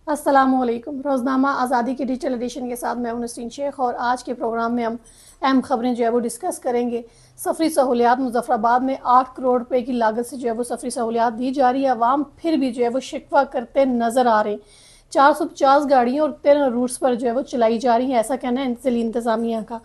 السلام علیکم۔ روزنامہ آزادی کے ڈیجیٹل ایڈیشن کے ساتھ میں ہوں نسرین شیخ، اور آج کے پروگرام میں ہم اہم خبریں جو ہے وہ ڈسکس کریں گے۔ سفری سہولیات مظفر آباد میں 8 کروڑ روپے کی لاگت سے جو ہے وہ سفری سہولیات دی جا رہی ہے۔ عوام پھر بھی جو ہے وہ شکوہ کرتے نظر آ رہے ہیں۔ 450 گاڑیاں اور 13 روٹس پر جو ہے وہ چلائی جا رہی ہیں، ایسا کہنا ہے ضلعی انتظامیہ کا۔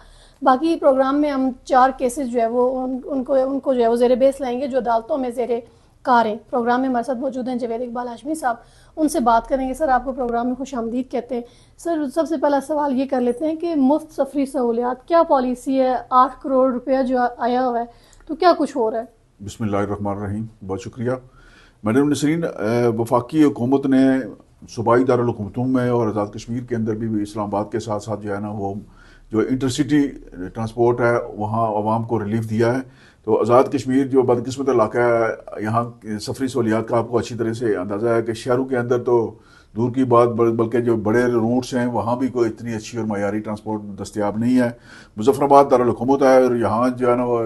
باقی پروگرام میں ہم 4 کیسز جو ہے وہ ان کو جو ہے وہ زیر بیس لائیں گے جو عدالتوں میں زیر کار ہیں۔ پروگرام میں ہمارے ساتھ موجود ہیں جاوید اقبال ہاشمی صاحب، ان سے بات کریں گے۔ سر، آپ کو پروگرام میں خوش آمدید کہتے ہیں۔ سر، سب سے پہلا سوال یہ کر لیتے ہیں کہ مفت سفری سہولیات کیا پالیسی ہے؟ 8 کروڑ روپیہ جو آیا ہوا ہے تو کیا کچھ ہو رہا ہے؟ بسم اللہ الرحمن الرحیم۔ بہت شکریہ میڈم نسرین۔ وفاقی حکومت نے صوبائی دارالحکومتوں میں اور آزاد کشمیر کے اندر بھی اسلام آباد کے ساتھ ساتھ جو ہے نا وہ جو انٹرسٹی ٹرانسپورٹ ہے وہاں عوام کو ریلیف دیا ہے۔ تو آزاد کشمیر جو بدقسمت علاقہ ہے، یہاں سفری سہولیات کا آپ کو اچھی طرح سے اندازہ ہے کہ شہروں کے اندر تو دور کی بات، بلکہ جو بڑے روٹس ہیں وہاں بھی کوئی اتنی اچھی اور معیاری ٹرانسپورٹ دستیاب نہیں ہے۔ مظفر آباد دارالحکومت ہے اور یہاں جو ہے نا وہ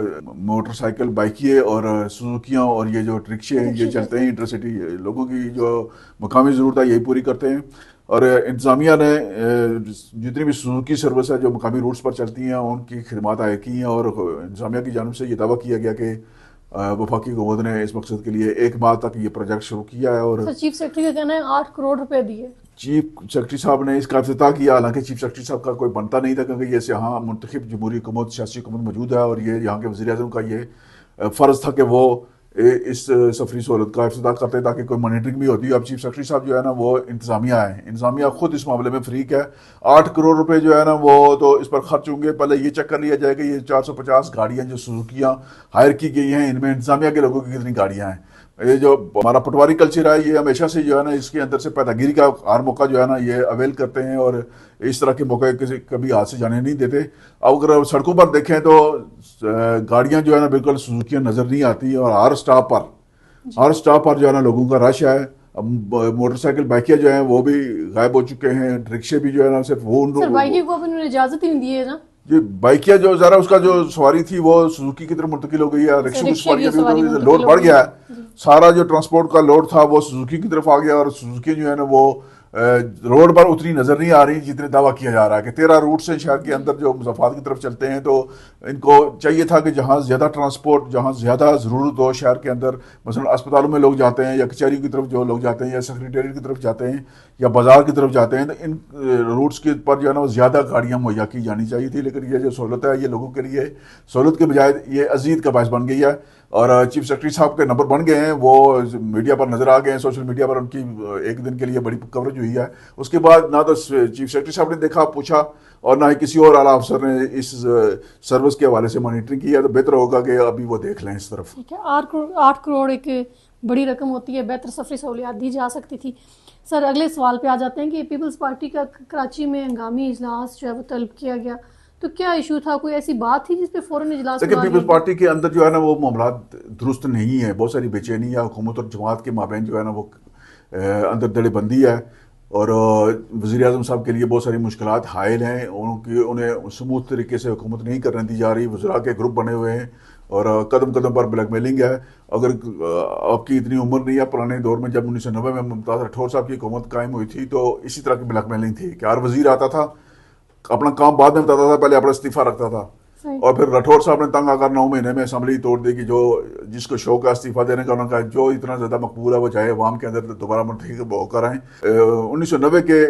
موٹر سائیکل، بائکیے اور سوزوکیاں اور یہ جو رکشے ہیں یہ چلتے ہیں۔ انٹرسٹی لوگوں کی جو مقامی ضرورت ہے یہی پوری کرتے ہیں، اور انتظامیہ نے جتنی بھی سوزوکی سروس ہے جو مقامی روٹس پر چلتی ہیں ان کی خدمات عائد کی ہیں، اور انتظامیہ کی جانب سے یہ دعویٰ کیا گیا کہ وفاقی حکومت نے اس مقصد کے لیے 1 ماہ تک یہ پروجیکٹ شروع کیا ہے۔ اور چیف سیکرٹری کا کہنا ہے 8 کروڑ روپے دیے۔ چیف سیکرٹری صاحب نے اس کا افتتاح کیا، حالانکہ چیف سیکرٹری صاحب کا کوئی بنتا نہیں تھا کیونکہ یہ یہاں منتخب جمہوری حکومت، سیاسی حکومت موجود ہے، اور یہ یہاں کے وزیر اعظم کا یہ فرض تھا کہ وہ اس سفری سہولت کا افتتاح کرتے تاکہ کوئی مانیٹرنگ بھی ہوتی ہے۔ اب چیف سیکرٹری صاحب جو ہے نا وہ انتظامیہ ہے، انتظامیہ خود اس معاملے میں فریق ہے۔ 8 کروڑ روپے جو ہے نا وہ تو اس پر خرچ ہوں گے۔ پہلے یہ چیک کر لیا جائے کہ یہ 450 گاڑیاں جو سوزوکیاں ہائر کی گئی ہیں ان میں انتظامیہ کے لوگوں کی کتنی گاڑیاں ہیں۔ یہ جو ہمارا پٹواری کلچر ہے یہ ہمیشہ سے جو ہے نا اس کے اندر سے پیدا گیری کا ہر موقع جو ہے نا یہ اویل کرتے ہیں، اور اس طرح کے موقع کبھی ہاتھ سے جانے نہیں دیتے۔ اب اگر سڑکوں پر دیکھیں تو گاڑیاں جو ہے نا بالکل سوزوکیاں نظر نہیں آتی، اور ہر سٹاپ پر جو ہے نا لوگوں کا رش ہے۔ اب موٹر سائیکل، بائکیں جو ہیں وہ بھی غائب ہو چکے ہیں، رکشے بھی جو ہے نا صرف وہ سر، بائکی کو انہوں نے اجازت ہی نہیں دی ہے نا جی۔ بائکیا جو ذرا اس کا جو سواری تھی وہ سوزوکی کی طرف منتقل ہو گئی ہے، رکشوں کی سواریاں بھی لوڈ بڑھ گیا ہے، سارا جو ٹرانسپورٹ کا لوڈ تھا وہ سوزوکی کی طرف آ گیا، اور سوزوکی جو ہے نا وہ روڈ پر اتنی نظر نہیں آ رہی جتنے دعویٰ کیا جا رہا ہے کہ 13 روٹس ہیں شہر کے اندر جو مضافات کی طرف چلتے ہیں۔ تو ان کو چاہیے تھا کہ جہاں زیادہ ٹرانسپورٹ، جہاں زیادہ ضرورت ہو شہر کے اندر، مثلا اسپتالوں میں لوگ جاتے ہیں یا کچہری کی طرف جو لوگ جاتے ہیں یا سیکریٹریٹ کی طرف جاتے ہیں یا بازار کی طرف جاتے ہیں، تو ان روٹس کے پر جو ہے نا وہ زیادہ گاڑیاں مہیا کی جانی چاہیے تھی، لیکن یہ جو سہولت ہے یہ لوگوں کے لیے سہولت کے بجائے یہ ازید کا باعث بن گئی ہے۔ اور چیف سیکرٹری صاحب کے نمبر بن گئے ہیں، وہ میڈیا پر نظر آ گئے ہیں، سوشل میڈیا پر ان کی ایک دن کے لیے بڑی کوریج ہوئی ہے۔ اس کے بعد نہ تو چیف سیکرٹری صاحب نے دیکھا پوچھا اور نہ ہی کسی اور اعلیٰ افسر نے اس سروس کے حوالے سے مانیٹرنگ کی ہے، تو بہتر ہوگا کہ ابھی وہ دیکھ لیں اس طرف۔ ٹھیک ہے، 8 کروڑ ایک بڑی رقم ہوتی ہے، بہتر سفری سہولیات دی جا سکتی تھی۔ سر، اگلے سوال پہ آ جاتے ہیں کہ پیپلز پارٹی کا کراچی میں ہنگامی اجلاس جو ہے وہ طلب کیا گیا، تو کیا ایشو تھا؟ کوئی ایسی بات تھی جس پہ فوراً اجلاس دیکھیں، پیپلز پارٹی کے اندر جو ہے نا وہ معاملات درست نہیں ہے، بہت ساری بے چینی ہے حکومت اور جماعت کے مابین، جو ہے نا وہ اندر دڑے بندی ہے، اور وزیر اعظم صاحب کے لیے بہت ساری مشکلات حائل ہیں، انہیں سموتھ طریقے سے حکومت نہیں کرنے دی جا رہی، وزراء کے گروپ بنے ہوئے ہیں اور قدم قدم پر بلیک میلنگ ہے۔ اگر آپ کی اتنی عمر نہیں ہے، پرانے دور میں جب 1990 میں ممتاز راٹھور صاحب کی حکومت قائم ہوئی تھی تو اسی طرح کی بلیک میلنگ تھی کہ ہر وزیر آتا تھا، اپنا کام بعد میں بتاتا تھا، پہلے اپنا استعفیٰ رکھتا تھا، اور پھر راٹھور صاحب نے تنگ آ کر 9 مہینے میں اسمبلی توڑ دی کہ جس کو شوق ہے استعفیٰ دینے کا، انہوں نے کہا جو اتنا زیادہ مقبول ہے وہ چاہے عوام کے اندر دوبارہ منتخب ہو کر آئیں۔ 1990 کے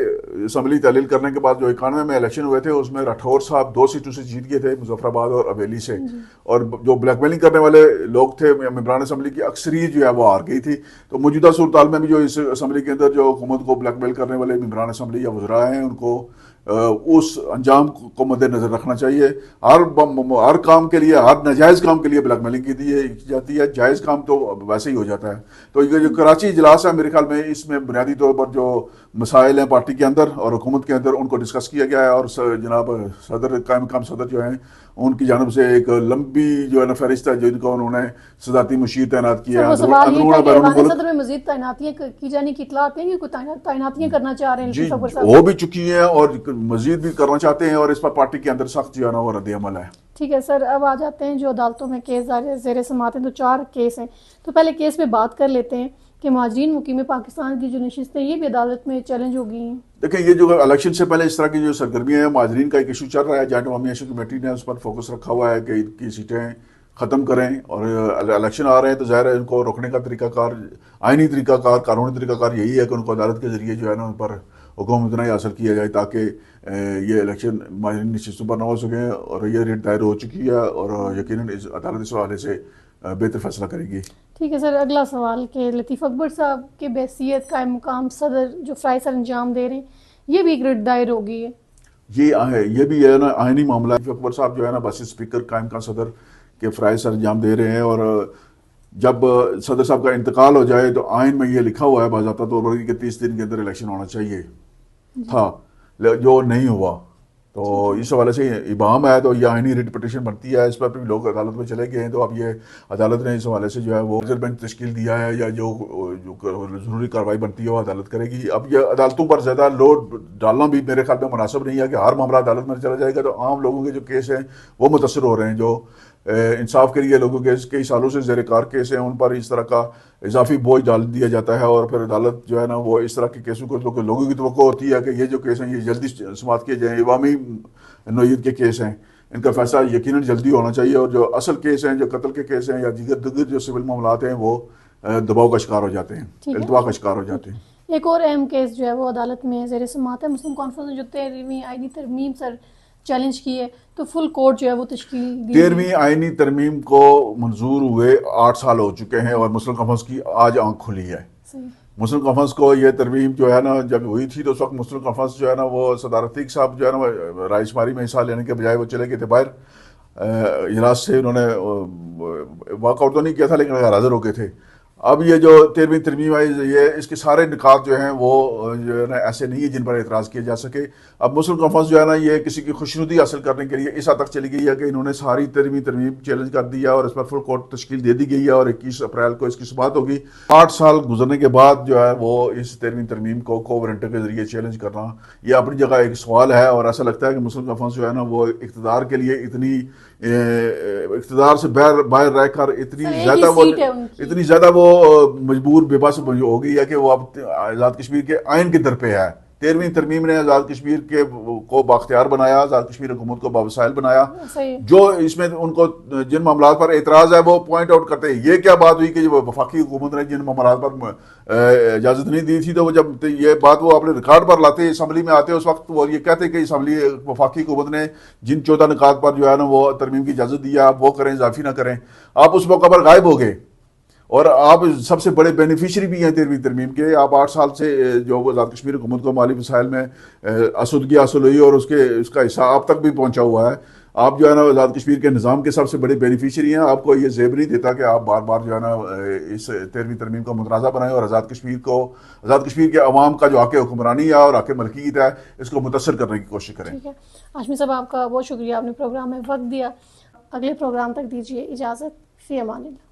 اسمبلی تحلیل کرنے کے بعد جو 91 میں الیکشن ہوئے تھے اس میں راٹھور صاحب 2 سیٹوں سے جیت گئے تھے، مظفر آباد اور حویلی سے، اور جو بلیک میلنگ کرنے والے لوگ تھے ممبران اسمبلی کی اکثریت جو ہے وہ ہار گئی تھی۔ تو موجودہ صورتحال میں بھی جو اس اسمبلی کے اندر جو حکومت کو بلیک میل کرنے والے ممبران اسمبلی یا وزراء ہیں ان کو اس انجام کو مد نظر رکھنا چاہیے۔ ہر کام کے لیے، ہر ناجائز کام کے لیے بلیک میلنگ کی جاتی ہے، جائز کام تو ویسے ہی ہو جاتا ہے۔ تو یہ جو کراچی اجلاس ہے میرے خیال میں اس میں بنیادی طور پر جو مسائل ہیں پارٹی کے اندر اور حکومت کے اندر ان کو ڈسکس کیا گیا ہے، اور جناب صدر قائم مقام صدر جو ہیں ان کی جانب سے ایک لمبی جو ہے نا فہرست ہے جن کو انہوں نے صدارتی مشیر تعینات کیا ہے۔ صدر میں مزید تعیناتیاں کی جانے کی اطلاعات ہیں کہ کوئی تعیناتیاں کرنا چاہ رہے ہیں؟ جی، ہو بھی چکی ہیں اور مزید بھی کرنا چاہتے ہیں، اور اس پر پارٹی کے اندر سخت جو ہے نا وہ رد عمل ہے۔ ٹھیک ہے سر، اب آ جاتے ہیں جو عدالتوں میں کیس زیر سماعت ہیں، تو 4 کیس ہیں، تو پہلے کیس پہ بات کر لیتے ہیں کہ مہاجرین مقیم پاکستان کی جو نشستیں یہ بھی عدالت میں چیلنج ہو گئی ہیں؟ دیکھیں یہ جو الیکشن سے پہلے اس طرح کی جو سرگرمیاں ہیں، مہاجرین کا ایک ایشو چل رہا ہے، جوائنٹ عوامی ایشو کمیٹی نے اس پر فوکس رکھا ہوا ہے کہ ان کی سیٹیں ختم کریں، اور الیکشن آ رہے ہیں تو ظاہر ہے ان کو روکنے کا طریقہ کار، آئینی طریقہ کار، قانونی طریقہ کار یہی ہے کہ ان کو عدالت کے ذریعے جو ہے نا ان پر حکم امتناعی حاصل کیا جائے تاکہ یہ الیکشن مہاجرین نشستوں پر نہ ہو سکیں، اور یہ ریٹ دائر ہو چکی ہے اور یقیناً عدالت اس حوالے سے بہتر فیصلہ کرے گی۔ ٹھیک ہے سر، اگلا سوال کہ لطیف اکبر صاحب کے بحیثیت قائم مقام صدر جو فرائض سر انجام دے رہے ہیں، یہ بھی ایک ریٹ دائر ہو گئی ہے۔ یہ بھی ہے نا آئینی معاملہ ہے۔ اکبر صاحب جو ہے نا بس اسپیکر قائم کا صدر کے فرائض سر انجام دے رہے ہیں، اور جب صدر صاحب کا انتقال ہو جائے تو آئین میں یہ لکھا ہوا ہے باضابطہ طور پر کہ 30 دن کے اندر الیکشن ہونا چاہیے تھا، جو نہیں ہوا، تو اس حوالے سے ابہام ہے، تو یہ آئینی ریٹ پٹیشن بنتی ہے، اس پر بھی لوگ عدالت میں چلے گئے ہیں، تو اب یہ عدالت نے اس حوالے سے جو ہے وہ بینچ تشکیل دیا ہے، یا جو ضروری کارروائی بنتی ہے وہ عدالت کرے گی۔ اب یہ عدالتوں پر زیادہ لوڈ ڈالنا بھی میرے خیال میں مناسب نہیں ہے کہ ہر معاملہ عدالت میں چلا جائے گا تو عام لوگوں کے جو کیس ہیں وہ متاثر ہو رہے ہیں، جو انصاف کے لیے لوگوں کے کئی سالوں سے زیر کار کیس ہیں، ان پر اس طرح کا اضافی بوجھ ڈال دیا جاتا ہے، اور پھر عدالت جو ہے نا وہ اس طرح کے کیسوں کو لوگوں کی توقع ہوتی ہے کہ یہ جو کیس ہیں یہ جلدی سماعت کیے جائیں، عوامی نوعیت کے کیس ہیں، ان کا فیصلہ یقیناً جلدی ہونا چاہیے، اور جو اصل کیس ہیں، جو قتل کے کیس ہیں یا دیگر جو سول معاملات ہیں وہ دباؤ کا شکار ہو جاتے ہیں، التوا کا شکار ہو جاتے ہیں۔ ایک اور اہم کیس جو ہے وہ عدالت میں زیر سماعت ہے، مسلم کانفرنس نے جو 13ویں آئینی ترمیم سر چیلنج کی ہے، تو فل کورٹ جو ہے وہ تشکیل دی۔ 13ویں آئینی ترمیم کو منظور ہوئے 8 سال ہو چکے ہیں، اور مسلم کانفرنس کی آج آنکھ کھلی ہے۔ مسلم کانفرنس کو یہ ترمیم جو ہے نا جب ہوئی تھی تو اس وقت مسلم کانفرنس جو ہے نا وہ صدر عتیق صاحب جو ہے نا رائے شماری میں حصہ لینے کے بجائے وہ چلے گئے تھے باہر، اجلاس سے انہوں نے واک آؤٹ تو نہیں کیا تھا لیکن غیر حاضر ہو گئے تھے۔ اب یہ جو 13ویں ترمیم آئی، یہ اس کے سارے نکات جو ہیں وہ جو ہے نا ایسے نہیں ہیں جن پر اعتراض کیا جا سکے۔ اب مسلم کانفرنس جو ہے نا یہ کسی کی خوشنودی حاصل کرنے کے لیے اس حد تک چلی گئی ہے کہ انہوں نے ساری 13ویں ترمیم چیلنج کر دیا، اور اس پر فل کورٹ تشکیل دے دی گئی ہے، اور 21 اپریل کو اس کی سماعت ہوگی۔ 8 سال گزرنے کے بعد جو ہے وہ اس 13ویں ترمیم کو کوورنٹر کے ذریعے چیلنج کرنا یہ اپنی جگہ ایک سوال ہے، اور ایسا لگتا ہے کہ مسلم کانفرنس جو ہے نا وہ اقتدار کے لیے اقتدار سے باہر رہ کر اتنی زیادہ وہ مجبور بے بس ہو گئی ہے کہ وہ اب آزاد کشمیر کے آئین کے در پہ ہے۔ 13ویں ترمیم نے آزاد کشمیر کو بااختیار بنایا، آزاد کشمیر حکومت کو باوسائل بنایا، جو اس میں ان کو جن معاملات پر اعتراض ہے وہ پوائنٹ آؤٹ کرتے ہیں۔ یہ کیا بات ہوئی کہ وفاقی حکومت نے جن معاملات پر اجازت نہیں دی تھی، تو وہ جب یہ بات وہ اپنے ریکارڈ پر لاتے اسمبلی میں آتے، اس وقت وہ یہ کہتے کہ اسمبلی وفاقی حکومت نے جن 14 نکات پر جو ہے نا وہ ترمیم کی اجازت دیا آپ وہ کریں، اضافی نہ کریں۔ آپ اس موقع پر غائب ہو گئے، اور آپ سب سے بڑے بینیفیشری بھی ہیں 13ویں ترمیم کے۔ آپ 8 سال سے جو آزاد کشمیر حکومت کو مالی وسائل میں آسودگی حاصل ہوئی اور اس کا حصہ آپ تک بھی پہنچا ہوا ہے۔ آپ جو ہے نا آزاد کشمیر کے نظام کے سب سے بڑے بینیفیشری ہیں۔ آپ کو یہ زیب نہیں دیتا کہ آپ بار بار جو ہے نا اس 13ویں ترمیم کا متنازع بنائیں اور آزاد کشمیر کے عوام کا جو حق حکمرانی ہے اور حق ملکیت ہے اس کو متاثر کرنے کی کوشش کریں۔ ٹھیک ہے ہاشمی صاحب، آپ کا بہت شکریہ، آپ نے پروگرام میں وقت دیا۔ اگلے پروگرام تک دیجیے اجازت، فی امان اللہ۔